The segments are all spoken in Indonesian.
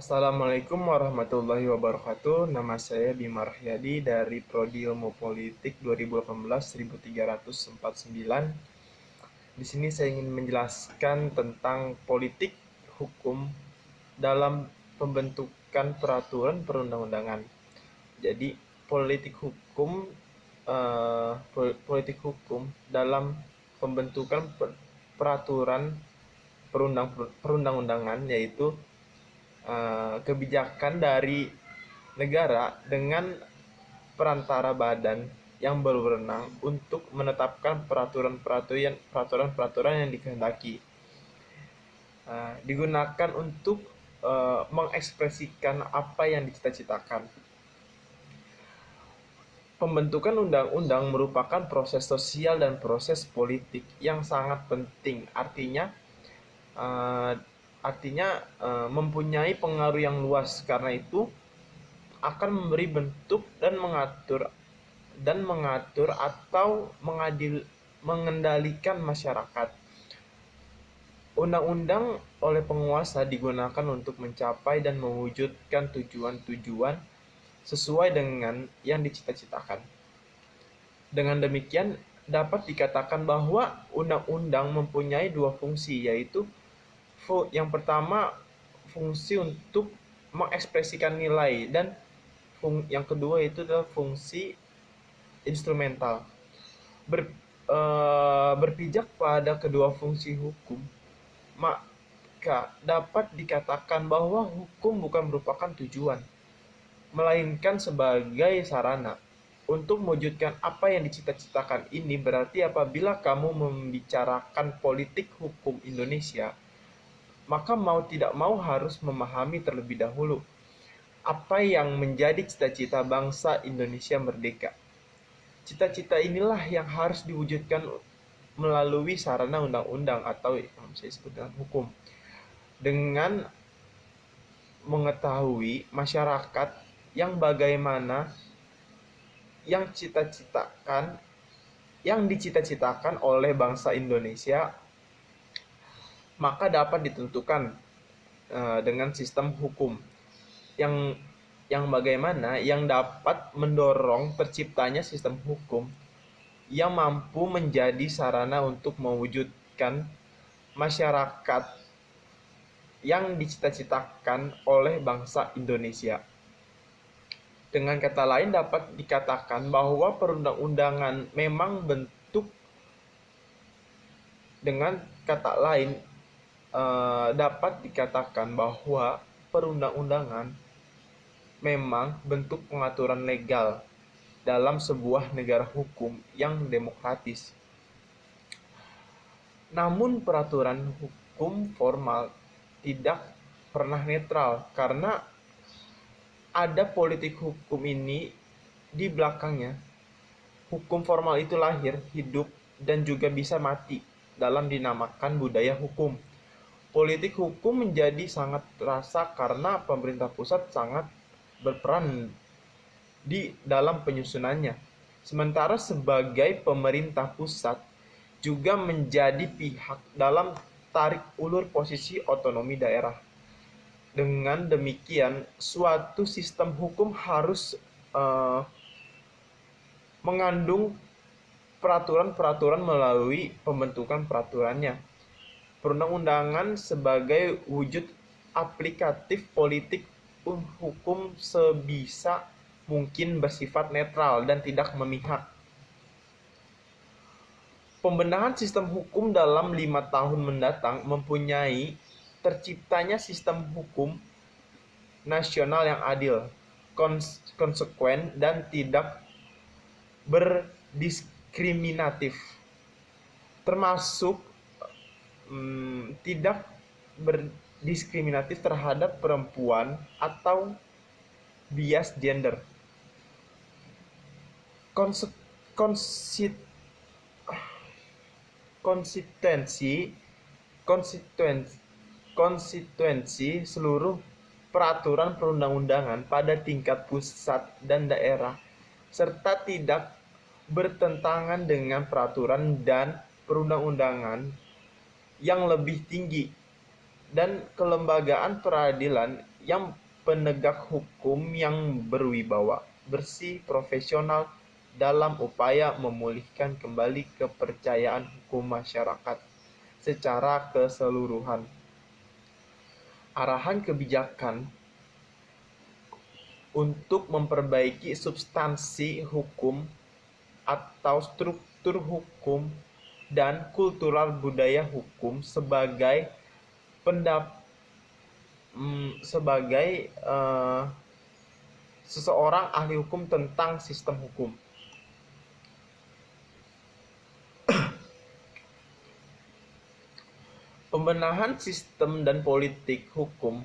Assalamualaikum warahmatullahi wabarakatuh. Nama saya Bima Rahyadi dari Prodi Ilmu Politik 2018-1349. Di sini saya ingin menjelaskan tentang politik hukum dalam pembentukan peraturan perundang-undangan. Jadi, politik hukum dalam pembentukan peraturan perundang-undangan yaitu kebijakan dari negara dengan perantara badan yang berwenang untuk menetapkan peraturan-peraturan yang dikehendaki. Digunakan untuk mengekspresikan apa yang dicita-citakan. Pembentukan undang-undang merupakan proses sosial dan proses politik yang sangat penting. Mempunyai pengaruh yang luas. Karena itu akan memberi bentuk dan mengatur atau mengendalikan masyarakat. Undang-undang oleh penguasa digunakan untuk mencapai dan mewujudkan tujuan-tujuan sesuai dengan yang dicita-citakan. Dengan demikian, dapat dikatakan bahwa undang-undang mempunyai dua fungsi, yaitu yang pertama fungsi untuk mengekspresikan nilai, dan yang kedua itu adalah fungsi instrumental. Berpijak pada kedua fungsi hukum, maka dapat dikatakan bahwa hukum bukan merupakan tujuan, melainkan sebagai sarana untuk mewujudkan apa yang dicita-citakan. Ini berarti apabila kamu membicarakan politik hukum Indonesia, maka mau tidak mau harus memahami terlebih dahulu apa yang menjadi cita-cita bangsa Indonesia merdeka. Cita-cita inilah yang harus diwujudkan melalui sarana undang-undang atau yang bisa disebut dengan hukum. Dengan mengetahui masyarakat yang bagaimana yang dicita-citakan oleh bangsa Indonesia, maka dapat ditentukan dengan sistem hukum yang bagaimana yang dapat mendorong terciptanya sistem hukum yang mampu menjadi sarana untuk mewujudkan masyarakat yang dicita-citakan oleh bangsa Indonesia. Dengan kata lain, dapat dikatakan bahwa perundang-undangan memang dapat dikatakan bahwa perundang-undangan memang bentuk pengaturan legal dalam sebuah negara hukum yang demokratis. Namun peraturan hukum formal tidak pernah netral, karena ada politik hukum ini di belakangnya. Hukum formal itu lahir, hidup, dan juga bisa mati dalam dinamakan budaya hukum. Politik hukum menjadi sangat terasa karena pemerintah pusat sangat berperan di dalam penyusunannya. Sementara sebagai pemerintah pusat juga menjadi pihak dalam tarik ulur posisi otonomi daerah. Dengan demikian, suatu sistem hukum harus mengandung peraturan-peraturan melalui pembentukan peraturannya. Perundang-undangan sebagai wujud aplikatif politik hukum sebisa mungkin bersifat netral dan tidak memihak. Pembenahan sistem hukum dalam 5 tahun mendatang mempunyai terciptanya sistem hukum nasional yang adil, konsekuen, dan tidak berdiskriminatif, termasuk tidak berdiskriminatif terhadap perempuan atau bias gender. Konsistensi seluruh peraturan perundang-undangan pada tingkat pusat dan daerah, serta tidak bertentangan dengan peraturan dan perundang-undangan yang lebih tinggi, dan kelembagaan peradilan yang penegak hukum yang berwibawa, bersih, profesional dalam upaya memulihkan kembali kepercayaan hukum masyarakat secara keseluruhan. Arahan kebijakan untuk memperbaiki substansi hukum atau struktur hukum dan kultural budaya hukum sebagai seseorang ahli hukum tentang sistem hukum. Pembenahan sistem dan politik hukum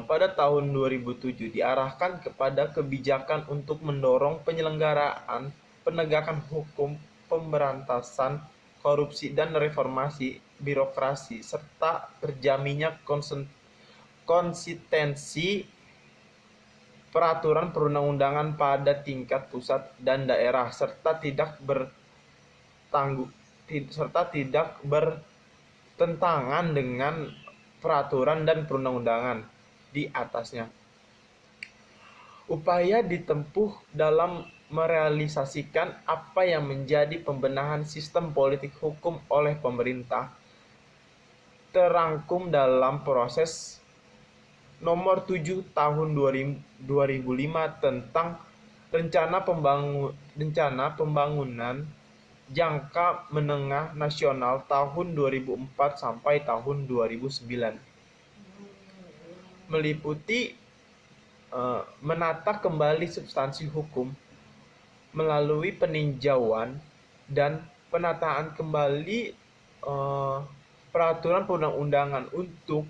pada tahun 2007 diarahkan kepada kebijakan untuk mendorong penyelenggaraan penegakan hukum, pemberantasan korupsi dan reformasi birokrasi serta terjaminnya konsistensi peraturan perundang-undangan pada tingkat pusat dan daerah serta tidak bertentangan dengan peraturan dan perundang-undangan di atasnya. Upaya ditempuh dalam merealisasikan apa yang menjadi pembenahan sistem politik hukum oleh pemerintah terangkum dalam proses nomor 7 tahun 2005 tentang rencana pembangunan jangka menengah nasional tahun 2004 sampai tahun 2009, meliputi menata kembali substansi hukum melalui peninjauan dan penataan kembali peraturan perundang-undangan untuk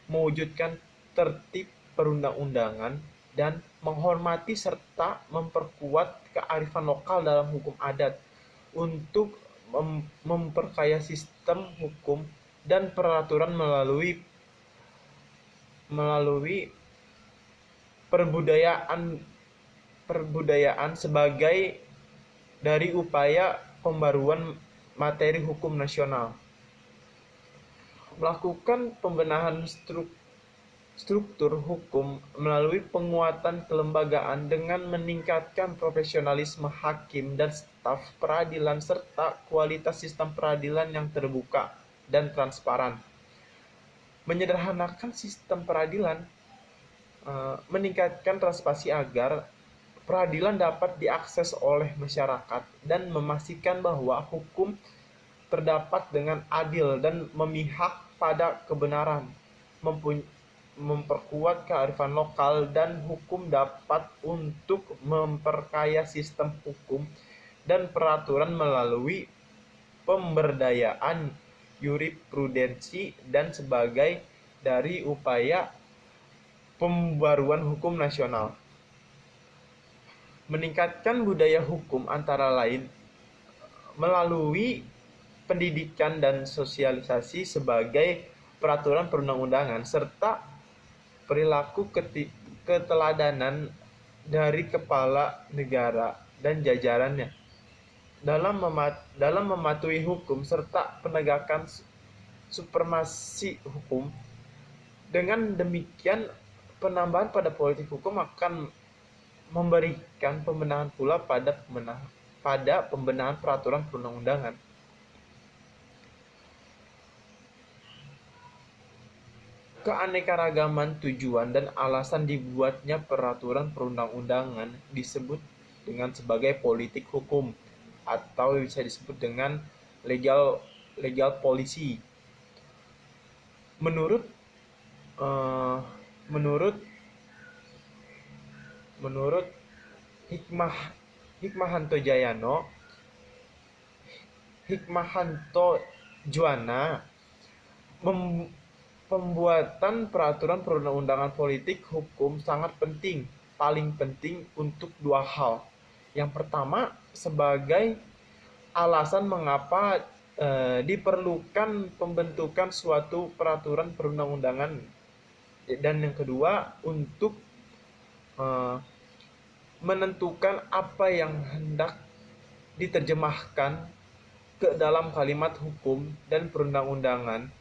mewujudkan tertib perundang-undangan dan menghormati serta memperkuat kearifan lokal dalam hukum adat untuk memperkaya sistem hukum dan peraturan melalui perbudayaan sebagai dari upaya pembaruan materi hukum nasional. Melakukan pembenahan struktur hukum melalui penguatan kelembagaan dengan meningkatkan profesionalisme hakim dan staf peradilan serta kualitas sistem peradilan yang terbuka dan transparan. Menyederhanakan sistem peradilan, meningkatkan transparansi agar peradilan dapat diakses oleh masyarakat dan memastikan bahwa hukum terdapat dengan adil dan memihak pada kebenaran, memperkuat kearifan lokal dan hukum dapat untuk memperkaya sistem hukum dan peraturan melalui pemberdayaan jurisprudensi dan sebagai dari upaya pembaruan hukum nasional. Meningkatkan budaya hukum antara lain melalui pendidikan dan sosialisasi sebagai peraturan perundang-undangan serta perilaku keteladanan dari kepala negara dan jajarannya dalam mematuhi hukum serta penegakan supremasi hukum. Dengan demikian, penambahan pada politik hukum akan memberikan pembenahan pula pada pembenahan peraturan perundang-undangan. Keanekaragaman tujuan dan alasan dibuatnya peraturan perundang-undangan disebut dengan sebagai politik hukum atau bisa disebut dengan legal policy. Menurut Hikmahanto Juwana, pembuatan peraturan perundang-undangan politik hukum sangat penting, paling penting untuk dua hal. Yang pertama, sebagai alasan mengapa diperlukan pembentukan suatu peraturan perundang-undangan, dan yang kedua untuk menentukan apa yang hendak diterjemahkan ke dalam kalimat hukum dan perundang-undangan,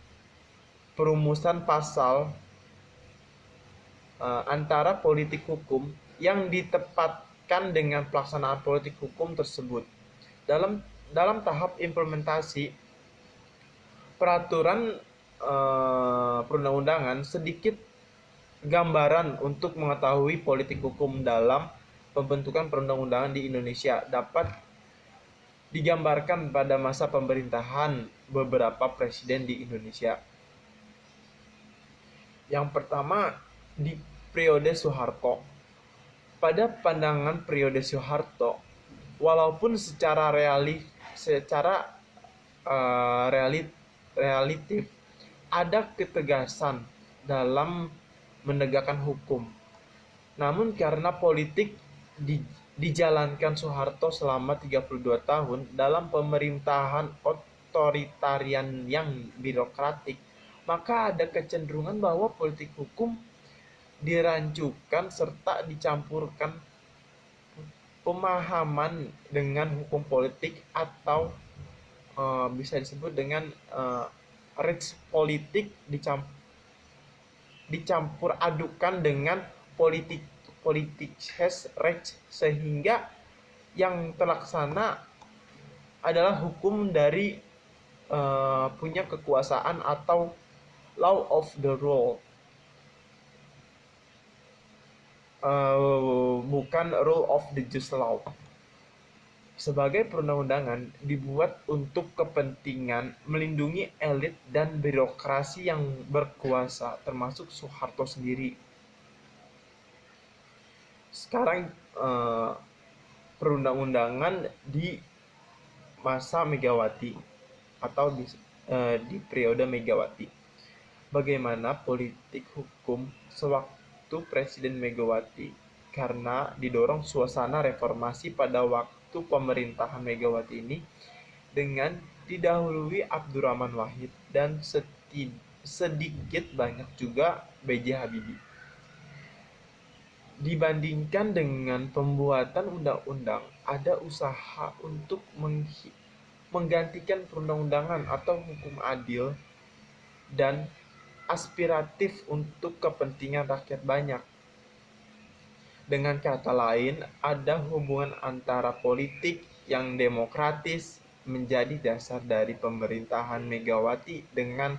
perumusan pasal antara politik hukum yang ditepatkan dengan pelaksanaan politik hukum tersebut. Dalam tahap implementasi peraturan perundang-undangan, sedikit gambaran untuk mengetahui politik hukum dalam pembentukan perundang-undangan di Indonesia dapat digambarkan pada masa pemerintahan beberapa presiden di Indonesia. Yang pertama, di periode Soeharto. Pada pandangan periode Soeharto, walaupun secara relatif ada ketegasan dalam menegakkan hukum, namun karena politik dijalankan Soeharto selama 32 tahun dalam pemerintahan otoritarian yang birokratik, maka ada kecenderungan bahwa politik hukum dirancukan serta dicampurkan pemahaman dengan hukum politik atau bisa disebut dengan reach politik dicampur adukan dengan politik reach, sehingga yang terlaksana adalah hukum dari punya kekuasaan atau law of the rule, bukan rule of the just law. Sebagai perundang-undangan dibuat untuk kepentingan melindungi elit dan birokrasi yang berkuasa, termasuk Soeharto sendiri. Sekarang perundang-undangan di masa Megawati atau di periode Megawati. Bagaimana politik hukum sewaktu Presiden Megawati, karena didorong suasana reformasi pada waktu pemerintahan Megawati ini dengan didahului Abdurrahman Wahid dan sedikit banyak juga B.J. Habibie. Dibandingkan dengan pembuatan undang-undang, ada usaha untuk menggantikan perundang-undangan atau hukum adil dan aspiratif untuk kepentingan rakyat banyak. Dengan kata lain, ada hubungan antara politik yang demokratis menjadi dasar dari pemerintahan Megawati dengan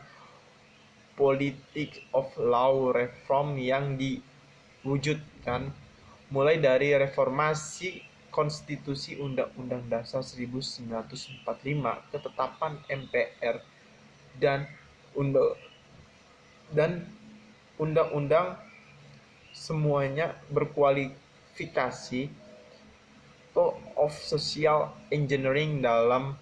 politik of law reform yang diwujudkan mulai dari reformasi Konstitusi Undang-Undang Dasar 1945, ketetapan MPR, dan undang-undang semuanya berkualifikasi of social engineering dalam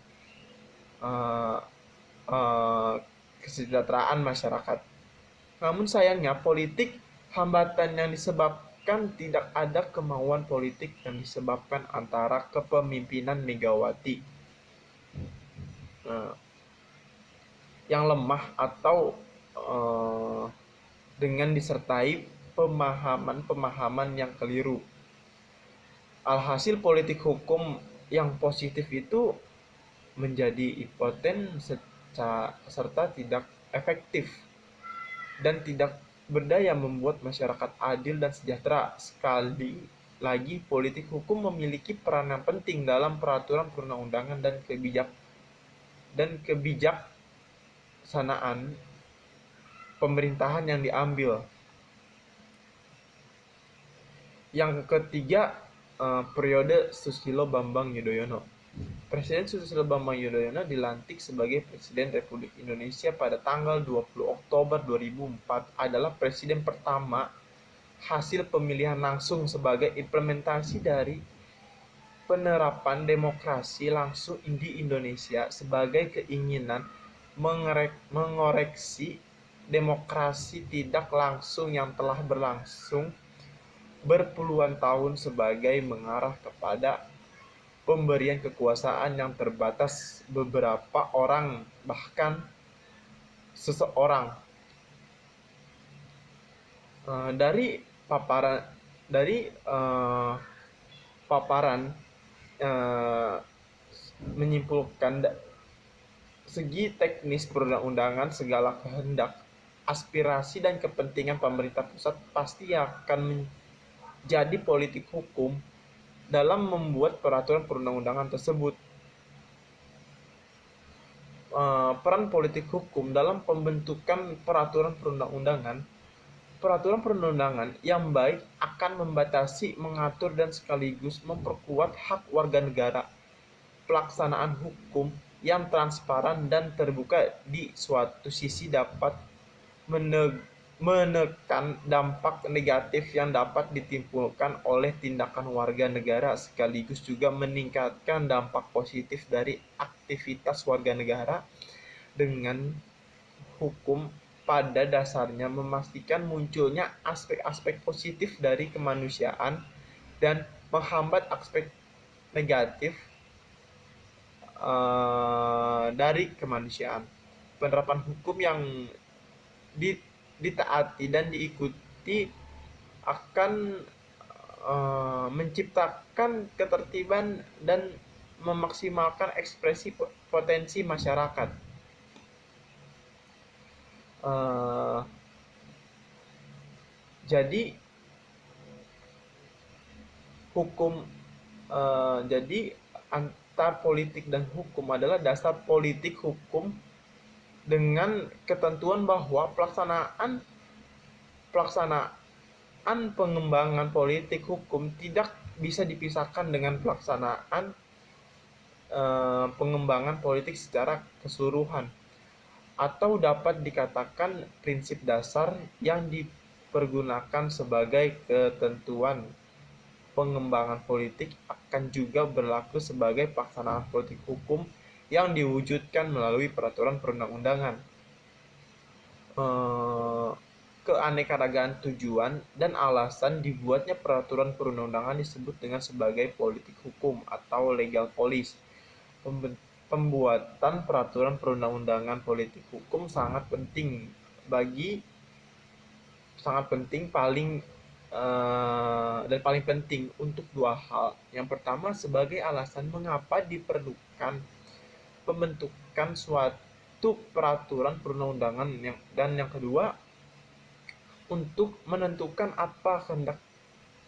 kesejahteraan masyarakat. Namun sayangnya politik hambatan yang disebabkan tidak ada kemauan politik yang disebabkan antara kepemimpinan Megawati yang lemah atau dengan disertai pemahaman yang keliru. Alhasil politik hukum yang positif itu menjadi impoten serta tidak efektif dan tidak berdaya membuat masyarakat adil dan sejahtera. Sekali lagi, politik hukum memiliki peranan penting dalam peraturan perundang-undangan dan kebijaksanaan pemerintahan yang diambil. Yang ketiga, periode Susilo Bambang Yudhoyono. Presiden Susilo Bambang Yudhoyono dilantik sebagai Presiden Republik Indonesia pada tanggal 20 Oktober 2004, adalah presiden pertama hasil pemilihan langsung sebagai implementasi dari penerapan demokrasi langsung di Indonesia sebagai keinginan mengoreksi demokrasi tidak langsung yang telah berlangsung berpuluhan tahun sebagai mengarah kepada pemberian kekuasaan yang terbatas beberapa orang, bahkan seseorang. Dari paparan menyimpulkan segi teknis perundang-undangan segala kehendak aspirasi dan kepentingan pemerintah pusat pasti akan menjadi politik hukum dalam membuat peraturan perundang-undangan tersebut. Peran politik hukum dalam pembentukan peraturan perundang-undangan yang baik akan membatasi, mengatur, dan sekaligus memperkuat hak warga negara. Pelaksanaan hukum yang transparan dan terbuka di suatu sisi dapat menekan dampak negatif yang dapat ditimbulkan oleh tindakan warga negara, sekaligus juga meningkatkan dampak positif dari aktivitas warga negara. Dengan hukum pada dasarnya memastikan munculnya aspek-aspek positif dari kemanusiaan dan menghambat aspek negatif dari kemanusiaan. Penerapan hukum yang ditaati dan diikuti akan menciptakan ketertiban dan memaksimalkan ekspresi potensi masyarakat. Jadi hukum jadi antar politik dan hukum adalah dasar politik hukum dengan ketentuan bahwa pelaksanaan pengembangan politik hukum tidak bisa dipisahkan dengan pelaksanaan pengembangan politik secara keseluruhan, atau dapat dikatakan prinsip dasar yang dipergunakan sebagai ketentuan pengembangan politik akan juga berlaku sebagai pelaksanaan politik hukum yang diwujudkan melalui peraturan perundang-undangan. Keanekaragaman tujuan dan alasan dibuatnya peraturan perundang-undangan disebut dengan sebagai politik hukum atau legal policy. Pembuatan peraturan perundang-undangan politik hukum sangat penting paling penting untuk dua hal. Yang pertama, sebagai alasan mengapa diperlukan pembentukan suatu peraturan perundang-undangan, dan yang kedua, untuk menentukan apa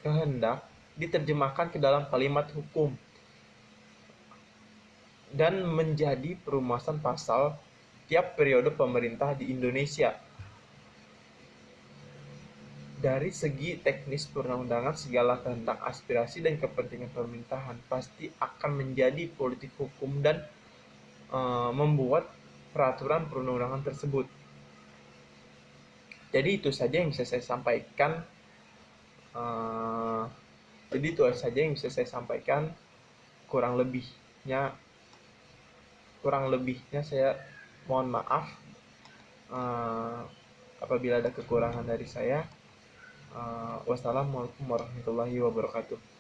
kehendak diterjemahkan ke dalam kalimat hukum dan menjadi perumusan pasal tiap periode pemerintah di Indonesia. Dari segi teknis perundang-undangan, segala kehendak, aspirasi, dan kepentingan pemerintahan pasti akan menjadi politik hukum dan membuat peraturan perundang-undangan tersebut. Jadi itu saja yang bisa saya sampaikan. Kurang lebihnya saya mohon maaf apabila ada kekurangan dari saya. Wassalamualaikum warahmatullahi wabarakatuh.